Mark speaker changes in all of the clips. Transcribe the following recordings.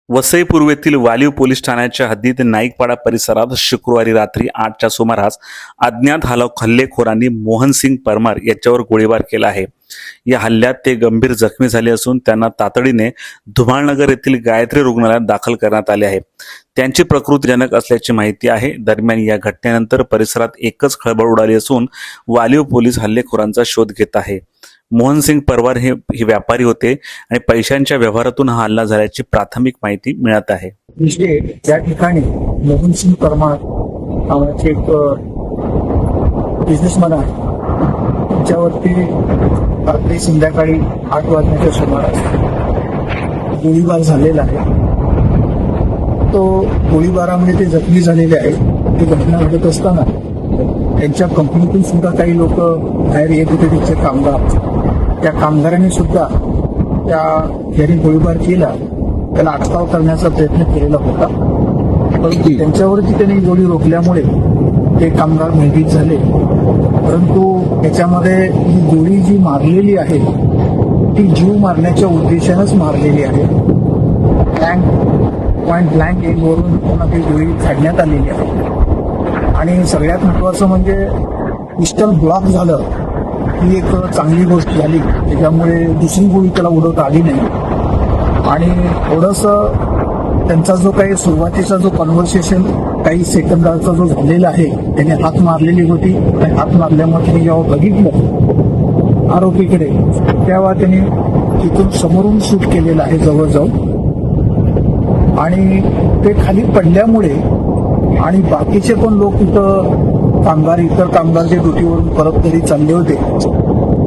Speaker 1: Vasai पूर्वेतील Waliv police ठाण्याच्या हद्दीत नाईकपाडा परिसरात शुक्रवारी रात्री 8च्या सुमारास अज्ञात हल्लेखोरांनी मोहनसिंग परमार याच्यावर गोळीबार केला आहे। या हल्ल्यात ते गंभीर जखमी झाले असून त्यांना तातडीने धुमाळनगर येथील गायत्री रुग्णालयात दाखल करण्यात आले आहे। त्यांची प्रकृतीजनक असल्याची माहिती आहे। दरम्यान या घटनेनंतर परिसरात एकच खळबळ उडाली असून वालीव पोलीस हल्लेखोरांचा शोध घेत आहे। मोहनसिंग परमार हे व्यापारी होते आणि पैशांच्या व्यवहारातून हा हल्ला झाल्याची प्राथमिक माहिती मिळत आहे।
Speaker 2: त्या ठिकाणी मोहनसिंग परमार नावाचे एक बिझनेसमॅन आहे, त्याच्यावरती रात्री संध्याकाळी 8 वाजण्याच्या सुमारास गोळीबार झालेला आहे। तो गोळीबारामध्ये ते जखमी झालेले आहेत। ती घटना घडत असताना त्यांच्या कंपनीतून सुद्धा काही लोक बाहेर येत होते, त्यांचे कामगार। त्या कामगारांनी सुद्धा त्या ज्यांनी गोळीबार केला त्याला अटकाव करण्याचा प्रयत्न केलेला होता, परंतु त्यांच्यावरती त्यांनी गोळी रोखल्यामुळे ते कामगार भयभीत झाले। परंतु याच्यामध्ये ही गोळी जी मारलेली आहे ती जीव मारण्याच्या उद्देशानंच मारलेली आहे। पॉइंट ब्लँक एंडवरून पुन्हा ती गोळी काढण्यात आलेली आहे। आणि सगळ्यात महत्वाचं म्हणजे पिस्टल ब्लॉक झालं ही एक चांगली गोष्ट झाली, त्याच्यामुळे दुसरी गोळी त्याला उडवता आली नाही। आणि थोडंसं त्यांचा जो काही सुरुवातीचा जो कन्व्हर्सेशन काही सेकंदाचा जो झालेला आहे, त्याने हात मारलेली होती आणि हात मारल्यामुळे त्यांनी जेव्हा बघितलं आरोपीकडे तेव्हा त्यांनी तिथून समोरून शूट केलेलं आहे जवळजवळ। आणि ते खाली पडल्यामुळे आणि बाकीचे पण लोक इतर कामगार जे ड्युटीवरून परत घरी चालले होते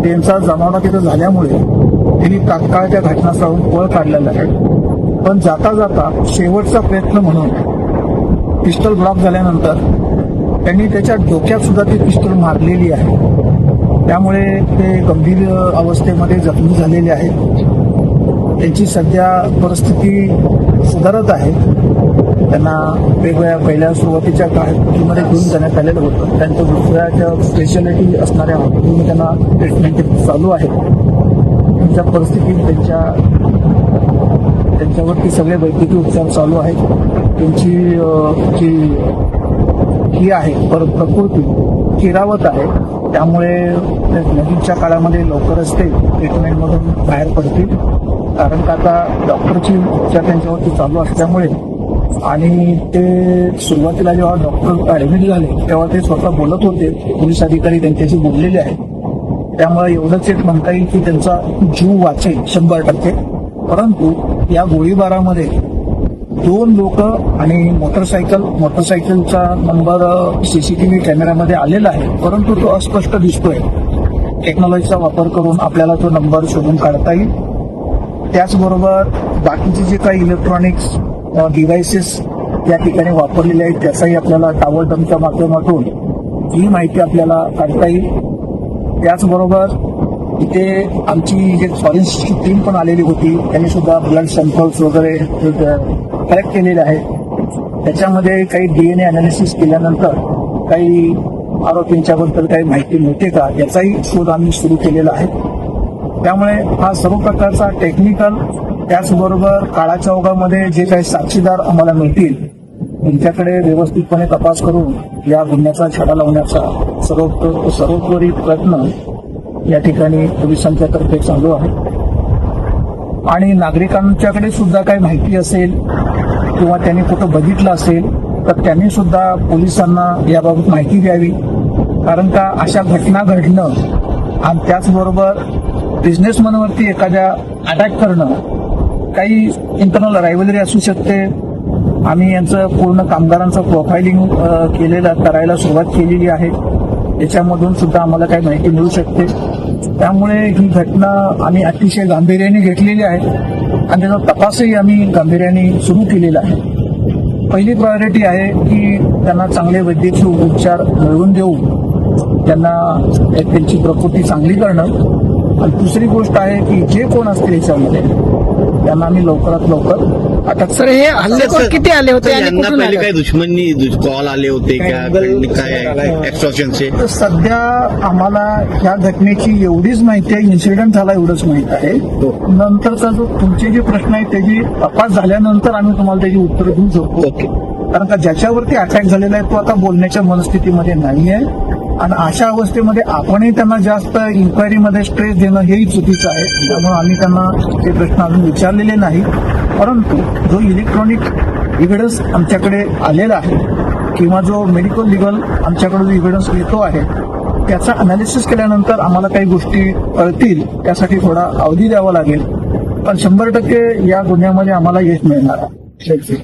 Speaker 2: त्यांचा जमावडा तिथं झाल्यामुळे त्यांनी तात्काळ त्या घटनास्थळावरून पळ काढलेला आहे। पण जाता जाता शेवटचा प्रयत्न म्हणून पिस्टल ब्लॉक झाल्यानंतर त्यांनी त्याच्या डोक्यात सुद्धा ती पिस्टल मारलेली आहे। त्यामुळे ते गंभीर अवस्थेमध्ये जखमी झालेले आहेत। त्यांची सध्या परिस्थिती सुधारत आहे। त्यांना वेगवेगळ्या पहिल्या सुरुवातीच्या काळामध्ये घेऊन जाण्यात आलेलं होतं। त्यांचं दुसऱ्या स्पेशालिटी असणाऱ्या हॉस्पिटलमध्ये त्यांना ट्रीटमेंट चालू आहे। त्यांच्या परिस्थितीत त्यांच्यावरती सगळे वैद्यकीय उपचार चालू आहेत। त्यांची जी ही आहे प्रकृती किरावत आहे, त्यामुळे नजीकच्या काळामध्ये लवकरच ते ट्रीटमेंटमधून बाहेर पडतील। कारण का आता डॉक्टरची उपचार त्यांच्यावरती चालू असल्यामुळे आणि ते सुरुवातीला जेव्हा डॉक्टर ऍडमिट झाले तेव्हा ते स्वतः बोलत होते, पोलीस अधिकारी त्यांच्याशी बोललेले आहेत। त्यामुळे एवढंच एक म्हणता येईल की त्यांचा जीव वाचेल 100%। परंतु या गोळीबारामध्ये 2 लोक आणि मोटरसायकलचा नंबर सीसीटीव्ही कॅमेऱ्यामध्ये आलेला आहे, परंतु तो अस्पष्ट दिसतोय। टेक्नॉलॉजीचा वापर करून आपल्याला तो नंबर शोधून काढता येईल। त्याचबरोबर बाकीचे जे काही इलेक्ट्रॉनिक्स डिव्हाइसेस या ठिकाणी वापरलेले आहेत त्याचाही आपल्याला टावर डमच्या माध्यमातून ही माहिती आपल्याला काढता येईल। त्याचबरोबर इथे आमची जे फॉरेन्सिक टीम पण आलेली होती, त्यांनी सुद्धा ब्लड सॅम्पल्स वगैरे कलेक्ट केलेले आहेत। त्याच्यामध्ये काही DNA अनालिसिस केल्यानंतर काही आरोपींच्याबद्दल काही माहिती मिळते का याचाही शोध आम्ही सुरू केलेला आहे। त्यामुळे हा सर्व प्रकारचा टेक्निकल त्याचबरोबर काळाच्या ओघामध्ये जे काही साक्षीदार आम्हाला मिळतील त्यांच्याकडे व्यवस्थितपणे तपास करून या गुन्ह्याचा छडा लावण्याचा सर्वोत्तरी प्रयत्न या ठिकाणी पोलिसांच्या तर्फे चालू आहे। आणि नागरिकांच्याकडे सुद्धा काही माहिती असेल किंवा त्यांनी कुठं बघितलं असेल तर त्यांनी सुद्धा पोलिसांना याबाबत माहिती द्यावी। कारण का अशा घटना घडणं आणि त्याचबरोबर बिझनेसमॅनवरती एखाद्या अटॅक करणं काही इंटरनल रायव्हलरी असू शकते। आम्ही यांचं पूर्ण कामगारांचं प्रोफायलिंग करायला सुरुवात केलेली आहे, त्याच्यामधून सुद्धा आम्हाला काही माहिती मिळू शकते। त्यामुळे ही घटना आम्ही अतिशय गांभीर्याने घेतलेली आहे आणि त्याचा तपासही आम्ही गांभीर्याने सुरू केलेला आहे। पहिली प्रायोरिटी आहे की त्यांना चांगले वैद्यकीय उपचार मिळवून देऊन त्यांना त्यांची प्रकृती चांगली करणं, आणि दुसरी गोष्ट आहे की जे कोण असतील याच्यामध्ये त्यांना आम्ही लवकरात लवकर अटक
Speaker 3: सर हे हल्लेखोर किती आले होते आणि
Speaker 4: यांना
Speaker 3: कुठून
Speaker 4: पहिले
Speaker 3: आले?
Speaker 4: काय दुश्मनी कॉल आले होते काय एक्स्ट्रॉशनचे?
Speaker 2: तर सध्या आम्हाला ह्या घटनेची एवढीच माहिती आहे, इन्सिडेंट झाला एवढंच माहित आहे. नंतरचा जो तुमचे जे प्रश्न आहेत त्याची तपास झाल्यानंतर आम्ही तुम्हाला त्याची उत्तर देऊ शकतो.
Speaker 4: ओके.
Speaker 2: कारण का ज्याच्यावरती अटॅक झालेला आहे तो आता बोलण्याच्या मनस्थितीमध्ये नाही आहे आणि अशा अवस्थेमध्ये आपणही त्यांना जास्त इन्क्वायरीमध्ये स्ट्रेस देणं हेही चुकीचं आहे. त्यामुळे आम्ही त्यांना ते प्रश्न अजून विचारलेले नाही. परंतु जो इलेक्ट्रॉनिक एव्हिडन्स आमच्याकडे आलेला आहे किंवा जो मेडिकल लिगल आमच्याकडे जो एव्हिडन्स येतो आहे त्याचा अनालिसिस केल्यानंतर आम्हाला काही गोष्टी कळतील. त्यासाठी थोडा अवधी द्यावा लागेल, पण 100% या गुन्ह्यामध्ये आम्हाला यश मिळणार आहे.